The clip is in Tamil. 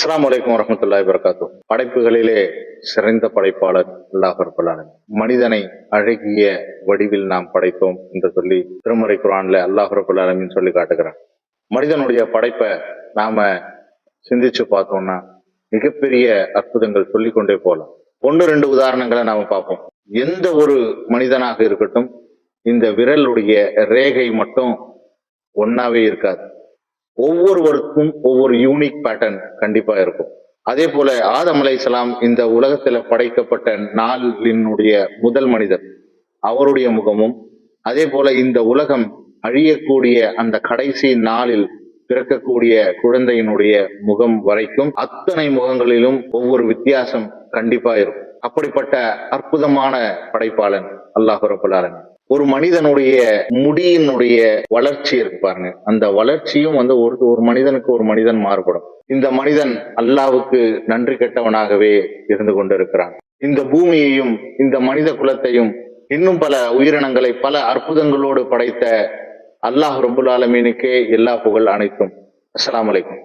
அஸ்ஸலாமு அலைக்கும் வரஹ்மத்துல்லாஹி வபரகாத்துஹு. படைப்புகளிலே சிறந்த படைப்பாளர் அல்லாஹ் ரப்பல் ஆலமீன். மனிதனை அழகிய வடிவில் நாம் படைத்தோம் என்று சொல்லி திருமறை குர்ஆன்ல அல்லாஹ் ரப்பல் ஆலமீன் சொல்லி காட்டுகிறான். மனிதனுடைய படைப்பை நாம சிந்திச்சு பார்த்தோம்னா மிகப்பெரிய அற்புதங்கள் சொல்லிக்கொண்டே போகலாம். 1-2 உதாரணங்களை நாம பார்ப்போம். எந்த ஒரு மனிதனாக இருக்கட்டும், இந்த விரலுடைய ரேகை மட்டும் ஒன்னாவே இருக்காது. ஒவ்வொருவருக்கும் ஒவ்வொரு யூனிக் பேட்டர்ன் கண்டிப்பா இருக்கும். அதே போல ஆதம் அலைஹிஸ்ஸலாம் இந்த உலகத்துல படைக்கப்பட்ட நாளினுடைய முதல் மனிதர், அவருடைய முகமும், அதே போல இந்த உலகம் அழியக்கூடிய அந்த கடைசி நாளில் பிறக்கக்கூடிய குழந்தையினுடைய முகம் வரைக்கும் அத்தனை முகங்களிலும் ஒவ்வொரு வித்தியாசம் கண்டிப்பா இருக்கும். அப்படிப்பட்ட அற்புதமான படைப்பாளன் அல்லாஹ் ரப்பல் ஆலமீன். ஒரு மனிதனுடைய முடியினுடைய வளர்ச்சி இருக்கு பாருங்க, அந்த வளர்ச்சியும் ஒரு மனிதனுக்கு ஒரு மனிதன் மாறுபடும். இந்த மனிதன் அல்லாஹ்வுக்கு நன்றி கெட்டவனாகவே இருந்து கொண்டிருக்கிறான். இந்த பூமியையும் இந்த மனித குலத்தையும் இன்னும் பல உயிரினங்களை பல அற்புதங்களோடு படைத்த அல்லாஹ் ரப்புல் ஆலமீனுக்கே எல்லா புகழ் அனைத்தும். அஸ்ஸலாமு அலைக்கும்.